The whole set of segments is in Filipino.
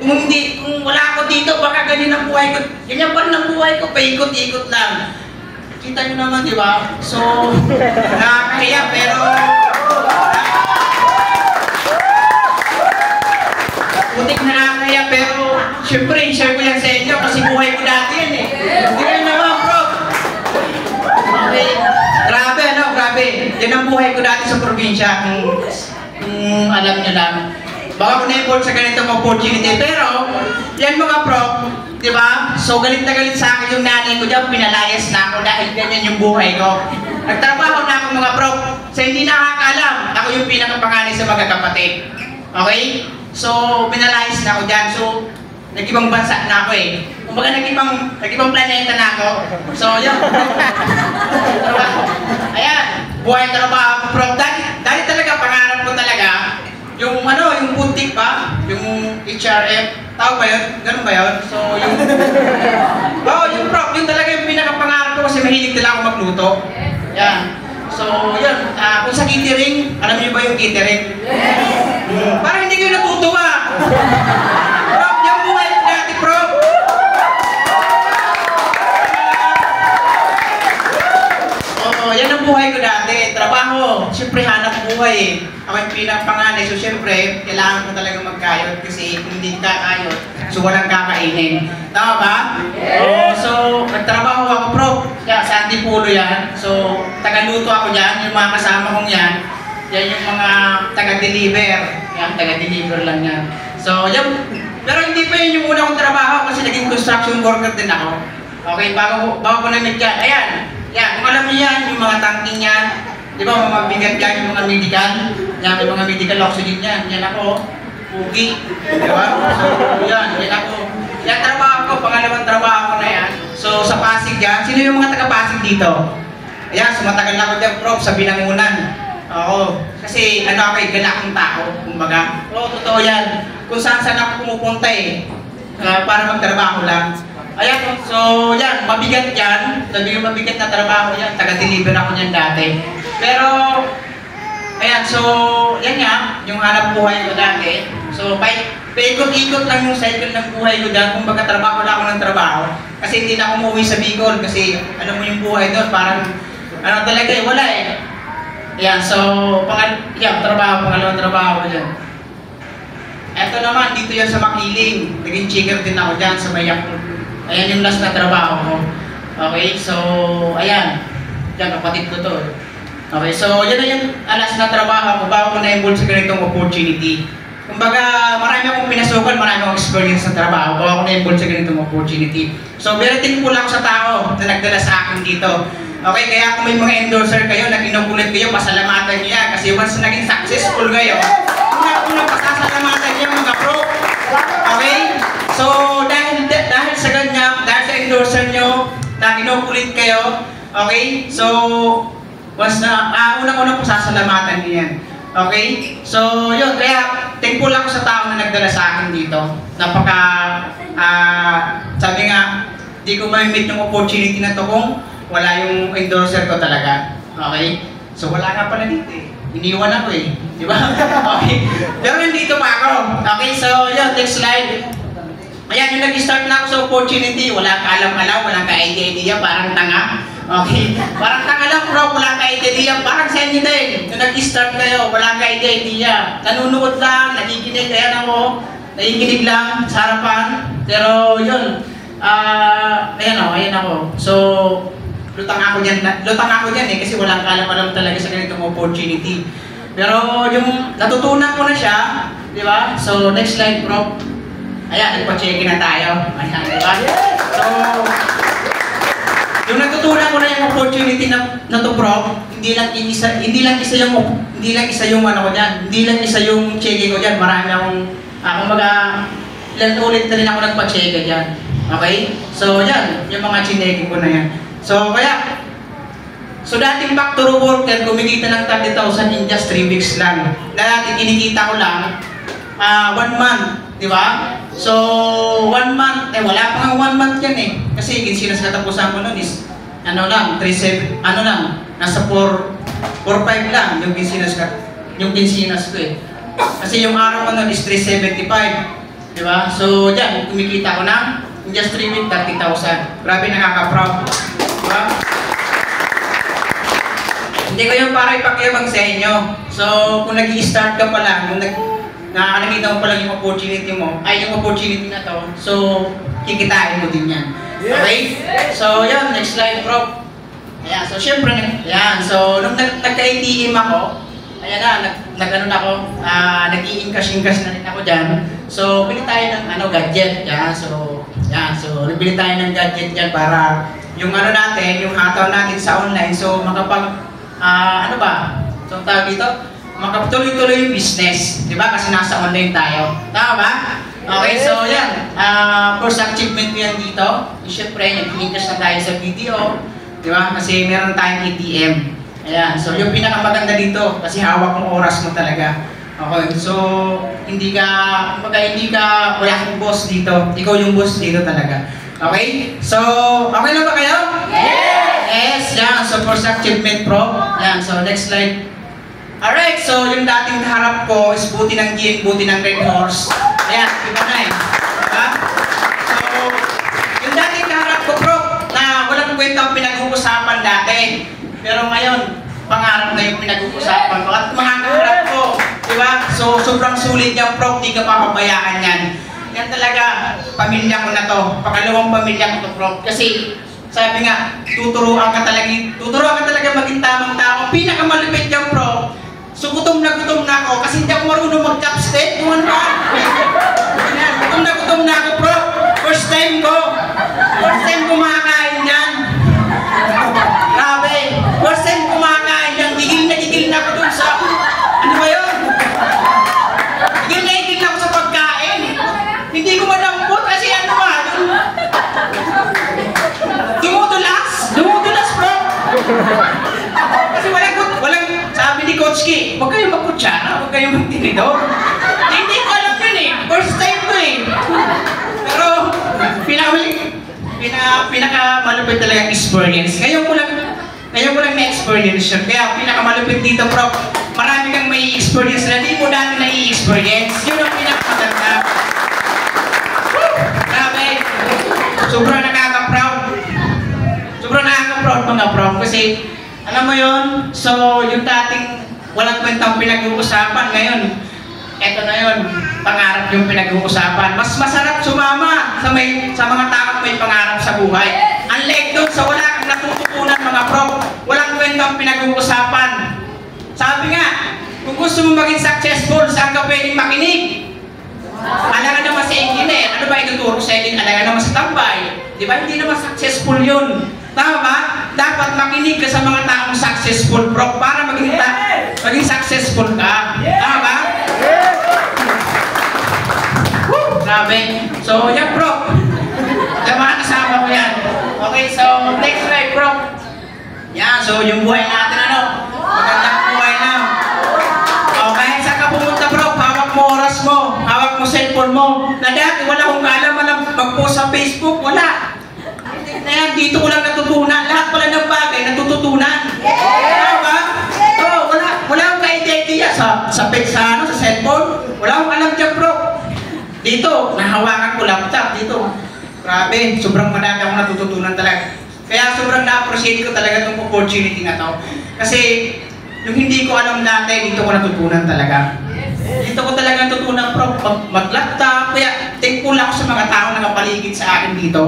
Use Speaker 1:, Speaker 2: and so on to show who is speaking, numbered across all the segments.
Speaker 1: kung wala ako dito, baka ganyan ang buhay ko. Ganyan pa rin ang buhay ko, paikot-ikot lang. Kita nyo naman, di ba? So, nakakahiya, pero putik nakakahiya, pero syempre, share ko yan sa inyo kasi buhay ko dati yan eh. Hindi rin naman, bro. Okay. Grabe, ano? Grabe. Yan ang buhay ko dati sa probinsya. Kung alam nyo lang. Baka ko na-involve sa ganitong opportunity. Pero, yan mga bro, di ba? So, galit na galit sa akin yung nanay ko dyan. Pinalayas na ako dahil ganyan yung buhay ko. Nagtrabaho na ako mga bro. Sa hindi nakakaalam, ako yung pinakapanganay sa mga kapatid. Okay? So, pinalayas na ako dyan. So, nag-ibang bansa na ako eh. Kumbaga nag-ibang planeta na ako. So, yun. Ayan, buhay trabaho ko, bro. Dahil talaga, pangarap ko talaga, yung buntik pa, yung HRM, tawag ba yun? Ganun ba yun? So, yung yung bro, yun talaga yung pinakapangarap ko kasi mahilig talaga ako magluto. Yan. So, yun. Kung sa catering, alam niyo ba yung catering? Parang hindi kayo natutuwa. Bro, yung buhay ko dati, bro. Oo, yan ang buhay ko dati. Trabaho. Siyempre, hanap buhay eh. Ako yung pinakapanganay. So, siyempre, kailangan ko talaga magkayod kasi kung hindi kakayod, so walang kakainin. Tama ba? So, nagtrabaho ako, bro. Yeah, sa Antipulo yan. So, taga-luto ako dyan. Yung mga kasama kong yan, yan yung mga taga-deliver. Yan, taga-deliver lang yan. So, yan. Pero hindi pa yun yung una kong trabaho kasi naging construction worker din ako. Okay, bago ko na-meet yan. Ayan. Yan, kung alam niyo yan, yung mga tanking yan. Di ba, mga bigat yan, yung mga medical. Yan, yung mga medical oxygen yan. Yan ako. Pugi. Di ba? So, yan ako. Yan trabaho ko, pangalawang trabaho ko na yan. So, sa Pasig yan, sino yung mga taga-Pasig dito? Ayan, sumatagal na ako dyan, prof, sa Binangunan. Oo. Kasi, ako ay galakang tao, kumbaga. Oo, totoo yan. Kung saan ako pumupunta eh. Para magtrabaho lang. Ayan, so yan, mabigat yan. Sabi yung mabigat na trabaho yan, taga-deliver ako niyan dati. Pero, ayan, so, yan nga, yung hanap buhay ko dati. So, paikot-ikot lang yung cycle ng buhay ko dyan. Kung baga trabaho lang ako ng trabaho. Kasi hindi na ako umuwi sa Bicol. Kasi, alam mo yung buhay doon, parang, talaga eh, wala eh. Ayan, so, pangalawang trabaho ko dyan. Eto naman, dito yan sa Makiling. Naging checker din ako dyan sa Mayak. Ayan yung last na trabaho ko. Okay, so, ayan. Diyan, kapatid ko to. Okay, so, yan na yung last na trabaho ko bago ko na-involve sa ganitong opportunity. Kumbaga, marami akong pinasukan, marami akong experience sa trabaho bago ako na-involve sa ganitong opportunity. So, very thankful ako sa tao na nagdala sa akin dito. Okay, kaya kung may mga endorser kayo, nag-inokulit kayo, pasalamatan niyo yan. Kasi once naging successful kayo, unang pasasalamatan niyo mga bro. Okay? So, dahil sa ganyan, dahil sa endorser nyo, na inokulit kayo, okay? So, once na, unang-unang pasasalamatan niyo yan. Okay? So, yun, kaya thankful ako sa tao na nagdala sa akin dito. Napaka, sabi nga, di ko ma-meet yung opportunity na to kung wala yung endorser ko talaga. Okay? So, wala nga pala dito eh. Iniwan ako eh. Di ba? Okay. Pero nandito pa ako. Okay, so yun, next slide. Ayan, yung nag-start na ako sa opportunity, wala ka alam-alam, walang ka-idea, parang tanga. Okay? Parang tanga lang, bro, wala ka-idea, parang sa inyo din. Yung nag-start kayo, wala ka-idea. Nanunood lang, nakikinig, ayan ako, nakikinig lang sa harapan. Pero yun, ayan ako. So, lutang ako dyan eh, kasi walang kalam-alam talaga sa ganitong opportunity. Pero yung natutunan ko na siya, di ba? So, next slide, bro. Ayan, nagpa-check na tayo. Ayan, di ba? So, yung natutunan ko na yung opportunity na to, bro, hindi lang isa yung checking ko dyan. Marami akong, kumbaga, ilan ulit na rin ako nagpa-check dyan. Okay? So, yan, yung mga checking ko na yan. So, dating factory worker, kumikita ng 30,000 in just 3 weeks lang. Dati kinikita ko lang, 1 month, di ba? So, 1 month, wala pa nga 1 month yan eh. Kasi kinsinas katapusan ko nun is, nasa 4.5 lang yung kinsinas ko eh. Kasi yung araw ko nun is 375. Di ba? So, yan, kumikita ko na in just 3 weeks, 30,000. Grabe, nakaka-proud. Di ba? Hindi ko yung para ipakiyabang sa inyo. So, kung nag-i-start ka pa lang, kung nakakita mo pa lang yung opportunity mo, ay yung opportunity na to, so, kikitain mo din yan. Okay? So, yan, next slide, bro. Ayan, so, syempre, ayan, so, nung nagka-ATM ako, ayan na, nag-ano na ako, nag-i-encash na rin ako dyan. So, bili tayo ng gadget. Yan, so, nabili tayo ng gadget dyan para yung natin, yung hataw natin sa online, so, so, tawag dito, makapatuloy-tuloy yung business. Diba? Kasi nasa online tayo. Tama ba? Okay, so, yan. First achievement ko yan dito. Siyempre, nag-i-encash na tayo sa video. Diba? Kasi meron tayong ATM. Ayan, so yung pinakamaganda dito, kasi hawak mo oras mo talaga. Okay, so wala kang boss dito. Ikaw yung boss dito talaga. Okay? So, okay na ba kayo? Yes! Yes, yan. So, first achievement, bro. Yan, so next slide. Alright, so yung dating harap ko is buti ng gin, buti ng Red Horse. Ayan, iba na eh. Diba? So, yung dating harap ko, bro, na walang kwentang pinag-uusapan dati. Pero ngayon, pangarap na yung pinag-uusapan ko at mga kaharap ko, di ba? So, sobrang sulit yan, bro, di ka papabayaan yan. Yan talaga, pamilya ko na to, pangalawang pamilya ko to, bro. Kasi, sabi nga, tuturuan ka talaga maging tamang tao. Pinakamalupit yan, bro. So, gutom na ako kasi hindi ako marunong mag-chopstick. Tuman ba? Gutom na ako, bro. First time ko kumakain yan. Grabe. First time kumakain yan, gigil na ako dun sa, ano ba yun? Gigil na ako sa pagkain. Hindi ko malambot kasi ano ba? Dumudulas, bro. Kasi walang, sabi ni Coach Ki, huwag kayong magkutsara, huwag kayong magtinidor. Hindi ko alam yun eh. First time ko eh. Pero, pinakamalupit talaga experience. Ngayon ko lang na-experience yun. Kaya pinakamalupit dito, bro. Marami kang may experience na di mo dati na-i-experience. Yun ang pinakamaganda. Grabe. Sobrang nakaka-proud. Mga bro. Kasi, alam mo yun, so yung dating walang kwentang pinag-uusapan ngayon, eto na yun, pangarap yung pinag-uusapan. Mas masarap sumama sa mga taong may pangarap sa buhay. Unlike doon sa wala kang natututunan, mga bro, walang kwentang pinag-uusapan. Sabi nga, kung gusto mo maging successful, saan ka pwedeng makinig? Alangan naman sa ingin eh. Ano ba ituturo sa ingin? Alangan naman sa tambay. Di ba? Hindi naman successful yun. Tama ba? Dapat makinig ka sa mga taong successful, bro, para maging successful ka. Tama ba? Grabe. So, yan, bro. Yung mga kasama ko yan. Okay, so, next slide, bro. Yan, so, yung buhay natin, magandang buhay na. Okay, saan ka pumunta, bro? Hawak mo oras mo. Hawak mo cellphone mo. Na dati, wala akong alam mag-post sa Facebook. Wala. Ayan, dito ko lang natutunan. Lahat pala ng bagay natututunan. Tama ba? Oo, wala akong ka-idea sa cellphone. Wala akong alam dyan, bro. Dito, nahawakan ko laptop. Dito, grabe, sobrang madami akong natututunan talaga. Kaya sobrang na-appreciate ko talaga itong opportunity na to. Kasi, yung hindi ko alam dati, dito ko natutunan talaga. Dito ko talaga natutunan, bro, mag-laptop. Kaya, thankful ako sa mga tao na nakapaligid sa akin dito.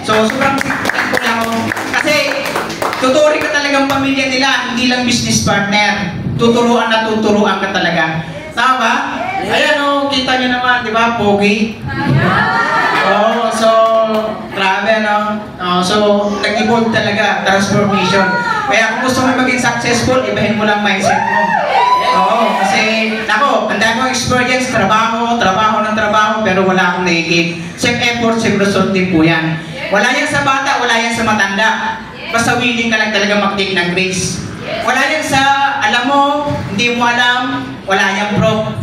Speaker 1: So, sobrang thankful ako. Kasi, tuturin ka talagang pamilya nila, hindi lang business partner. Tuturuan ka talaga. Tama ba? Ayan o, kita nyo naman, di ba? Pogi. Oh, so, grabe so, nag-evolve talaga, transformation. Kaya kung gusto mo maging successful, ibahin mo lang mindset mo. Oo, kasi, nako, ang dami kong experience, trabaho, pero wala akong naigib. Same effort, same result din po yan. Wala yan sa bata, wala yan sa matanda. Basta willing ka lang talaga mag-take ng grace. Wala yan sa, alam mo, hindi mo alam, wala yan, bro.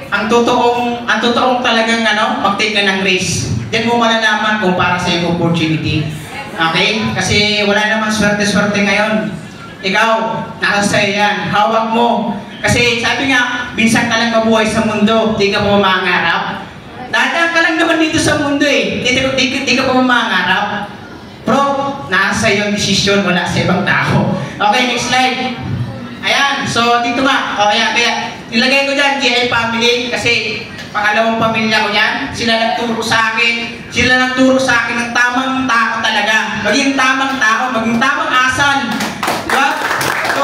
Speaker 1: Ang totoong talagang mag-take ka ng grace. Diyan mo malalaman kung para sa yung opportunity. Okay? Kasi wala namang swerte-swerte ngayon. Ikaw, nasa sa'yo yan. Hawak mo. Kasi sabi nga, minsan ka lang mabuhay sa mundo, di ka mo mangarap. lang dito sa mundo eh. Di ka pa mamangarap. Bro, nasa yung desisyon, wala sa ibang tao. Okay, next slide. Ayan, so dito nga. O, ayan, kaya nilagay ko dyan, GI family, kasi pangalawang pamilya ko yan. Sila nagturo sa akin. Sila nagturo sa akin ng tamang tao talaga. Maging tamang tao, maging tamang asal. Diba? So,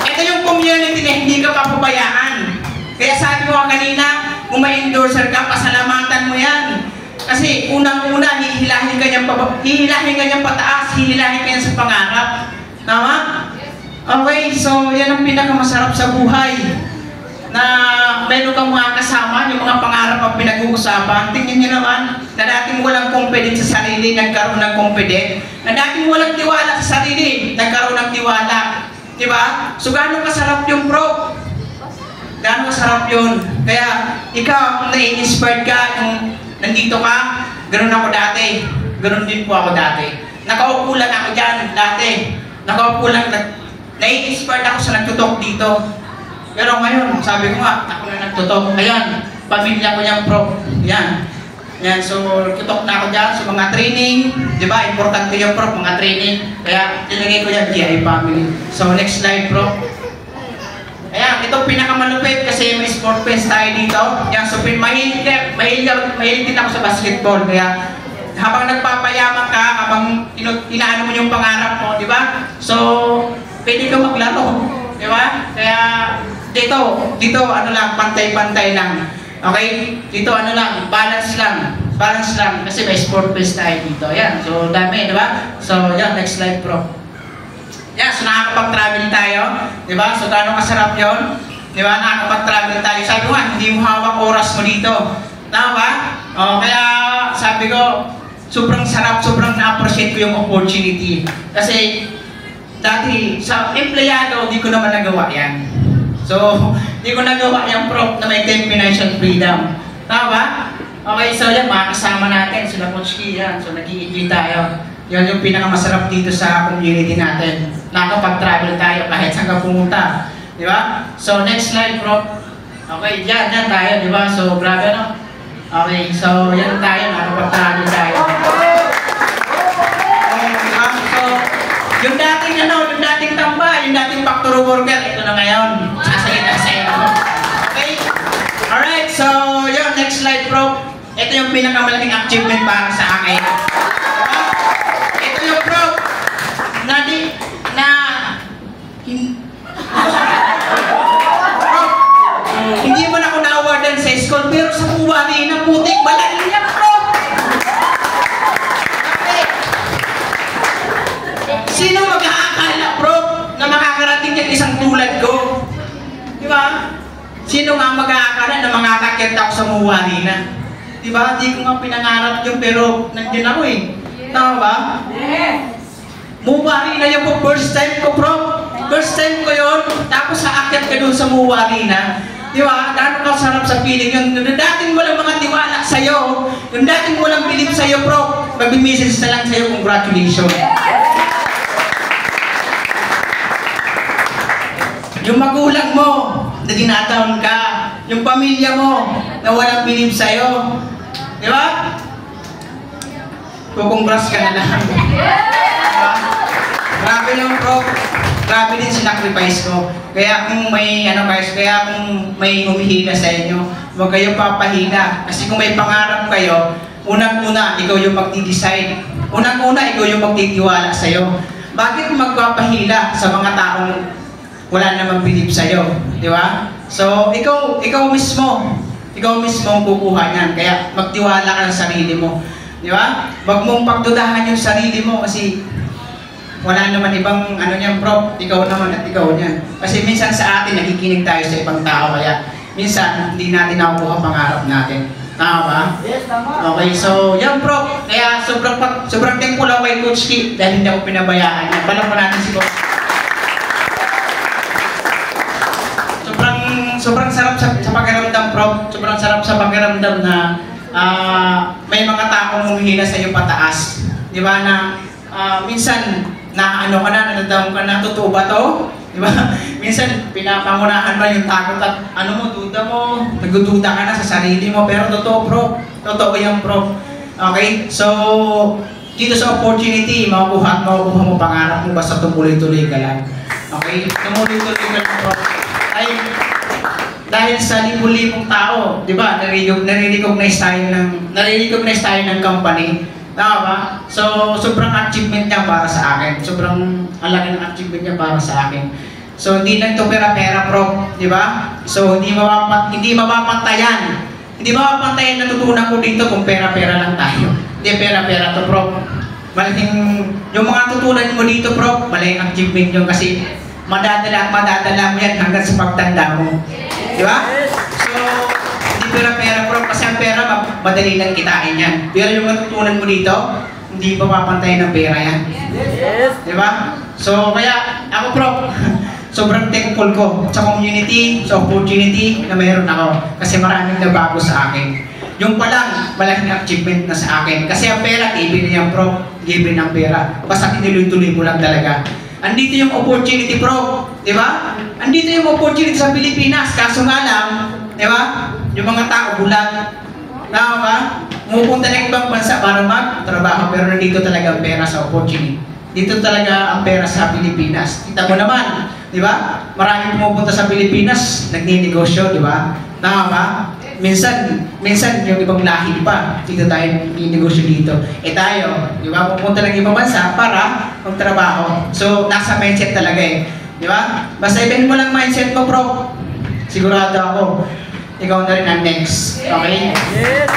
Speaker 1: ito yung community na hindi ka papabayaan. Kaya sabi ko kanina, kung may endorser ka, pasalamatan mo yan. Kasi unang-una, hihilahin ka niyang pataas, hihilahin ka niya sa pangarap. Tama? Okay, so yan ang pinakamasarap sa buhay. Na meron kang mga kasama, yung mga pangarap ang pinag-uusapan. Tingnan niyo naman, na dating walang confidence sa sarili, nagkaroon ng confidence. Na dating walang tiwala sa sarili, nagkaroon ng tiwala. Diba? So gano'ng kasarap yung bro? Gano'ng kasarap yun? Kaya ikaw, kung nai-inspired ka, yung nandito ka, gano'n ako dati. Gano'n din po ako dati. Nakaupo lang ako dyan dati. Nakaupo lang, nai-inspired ako sa nagtutok dito. Pero ngayon, sabi ko nga, ako na nagtutok. Ayan, pamilya ko yan, bro. Yan. Yan, so tutok na ako dyan sa mga training. Diba? Importante yung bro, mga training. Kaya tinagay ko yan, GI family. So next slide, bro. Ayan, ito pinakamalupit kasi may sport fest tayo dito. Yan, so mahilig din ako sa basketball. Kaya habang nagpapayaman ka, habang inaano mo yung pangarap mo, di ba? So, pwede ka maglaro. Di ba? Kaya dito ano lang, pantay-pantay lang. Okay? Dito ano lang, balance lang. Balance lang kasi may sport fest tayo dito. Ayan, so dami, di ba? So, yan, next slide, bro. Yan, so nakakapag-travel tayo, di ba? So gano'ng kasarap yun? Di ba? Nakakapag-travel tayo. Sabi ko hindi mo hawak oras mo dito. Tama ba? O, kaya sabi ko, sobrang sarap, sobrang na-appreciate ko yung opportunity. Kasi dati, sa empleyado, di ko naman nagawa yan. So, di ko nagawa yung prop na may 10 financial freedom. Tama ba? Okay, so yan, mga kasama natin, sila Coach Key, yan. So, nag-i-enjoy tayo. Yan yung pinakamasarap dito sa community natin. Nakapag-travel tayo kahit saan ka pumunta. Di ba? So, next slide, bro. Okay, yan tayo, di ba? So, grabe, no? Okay, so, yan tayo, nakapag-travel tayo. Diba? So, yung dating tamba, yung dating factory worker, ito na ngayon. Sasalita sa iyo. Okay? Alright, so, yun, next slide, bro. Ito yung pinakamalaking achievement para sa akin. Hindi man ako na-awardan sa school, pero sa buwari na putik, malaking yan, bro! Okay. Sino mag-aakala, bro, na makakarating yan isang tulad ko? Di ba? Sino nga mag-aakala na makakakit ako sa buwari na? Di ba? Di ko nga pinangarap yun, pero nandiyan ako eh. Tama ba? Yes! Muwari na yun po, first time ko, bro. First time ko yun, tapos aakyat ka doon sa muwari na. Di ba? Gano'n ka sarap sa feeling yun. Yung dating walang mga tiwala sa'yo, yung dating walang believe sa'yo, bro, mag-message na lang sa'yo, congratulations. Yung magulang mo, na dinataon ka. Yung pamilya mo, na walang believe sa'yo. Di ba? Kukongrats ka na lang. Grabe lang, bro. Grabe din sinacrifice ko. Kaya kung may kung may humihina sa inyo, huwag kayong papahina. Kasi kung may pangarap kayo, unang-una, ikaw yung magdi-decide. Unang-una, ikaw yung magtitiwala sa'yo. Bakit magpapahila sa mga taong wala namang believe sa'yo? Di ba? So, ikaw mismo ang kukuha niyan. Kaya magtiwala ka sa sarili mo. Di ba? Huwag mong pagdudahan yung sarili mo kasi wala naman ibang niyan, bro. Ikaw naman at ikaw niyan. Kasi minsan sa atin, nakikinig tayo sa ibang tao. Kaya minsan, hindi natin nakukuha pangarap natin. Tama ba?
Speaker 2: Yes, tama.
Speaker 1: Okay, so yan, bro. Kaya sobrang thankful ako kay Coach Key dahil hindi ako pinabayaan. Balang pa natin si Coach. Sobrang sarap sa pakiramdam, bro. Sobrang sarap sa pakiramdam na may mga taong humihina sa iyo pataas. Di ba na minsan na ka na, nanadaw ka na, totoo ba to? Di ba? minsan pinapangunahan mo yung takot at ano mo, duda mo, nagdududa ka na sa sarili mo, pero totoo bro, totoo yan bro. Okay, so dito sa opportunity, makukuha mo pangarap mo basta tumuloy-tuloy ka lang. Okay, tumuloy-tuloy ka lang bro. Ay, dahil sa libo-libong tao, di ba, nare-recognize tayo ng company. Tama ba? So, sobrang achievement niya para sa akin. Sobrang laki ng achievement niya para sa akin. So, hindi lang ito pera-pera, bro. Di ba? So, hindi mapapantayan. Hindi mapapantayan natutunan ko dito kung pera-pera lang tayo. Hindi pera-pera to, bro. Malaking, yung mga tutunan mo dito, bro, malaking achievement yun kasi madadala mo yan hanggang sa pagtanda mo. Di ba? So, hindi pera-pera, bro, kasi ang pera, madali lang kitain yan. Pero yung natutunan mo dito, hindi pa mapantayan ng pera yan.
Speaker 2: Yes.
Speaker 1: Di ba? So, kaya ako, bro, sobrang thankful ko sa community, sa opportunity na mayroon ako. Kasi maraming nabago sa akin. Yung palang, malaking achievement na sa akin. Kasi ang pera, given na yan, bro. Given ang pera. Basta tinuloy-tuloy mo lang talaga. Andito yung opportunity, bro. Di ba? Andito yung opportunity sa Pilipinas. Kaso nga lang, di ba? Yung mga tao bulag. Tama ba? Pumupunta ng ibang bansa para magtrabaho. Pero nandito talaga ang pera sa opportunity. Dito talaga ang pera sa Pilipinas. Kita mo naman, di ba? Maraming pumupunta sa Pilipinas, nagninegosyo, di ba? Tama ba? Minsan yung ibang lahi pa, dito tayo ninegosyo dito. Eh tayo, di ba? Pupunta ng ibang bansa para magtrabaho. So, nasa mindset talaga eh. Di ba? Basta ibigin mo lang mindset mo, bro. Sigurado ako, ikaw na rin ang next. Okay?
Speaker 2: Yes.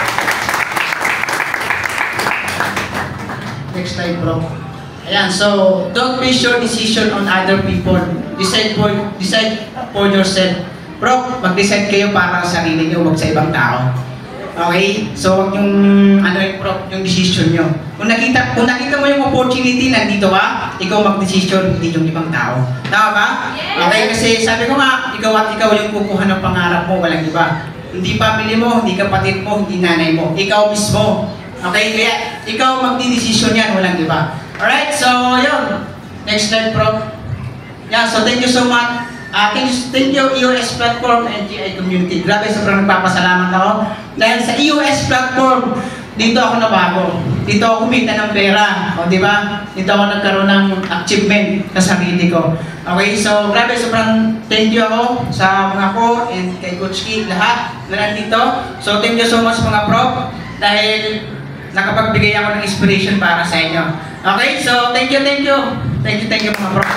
Speaker 1: Next slide, bro. Ayan, so, don't base your decision on other people. Decide for yourself. Bro, mag-decide kayo para sa sarili nyo, wag sa ibang tao. Okay? So, wag yung, yung decision nyo. Kung nakita mo yung opportunity, nandito ka, ikaw mag-decision, hindi yung ibang tao. Tama ba? Okay, kasi sabi ko nga, ikaw yung kukuha ng pangarap mo, walang iba. Hindi family mo, hindi kapatid mo, hindi nanay mo. Ikaw mismo. Okay? Kaya, ikaw magdi-decision yan, walang iba. Alright, so, yun. Next slide, bro. Yeah, so thank you so much. Thank you EOS Platform and GI Community. Grabe, sobrang nagpapasalamat ako. Dahil sa EOS Platform, dito ako nabago. Dito ako kumita ng pera. O, di ba? Dito ako nagkaroon ng achievement sa sarili ko. Okay, so grabe, sobrang thank you ako sa mga ko and kay Coach Ki, lahat na nandito. So, thank you so much mga prof. Dahil nakapagbigay ako ng inspiration para sa inyo. Okay, so thank you. Thank you mga prof.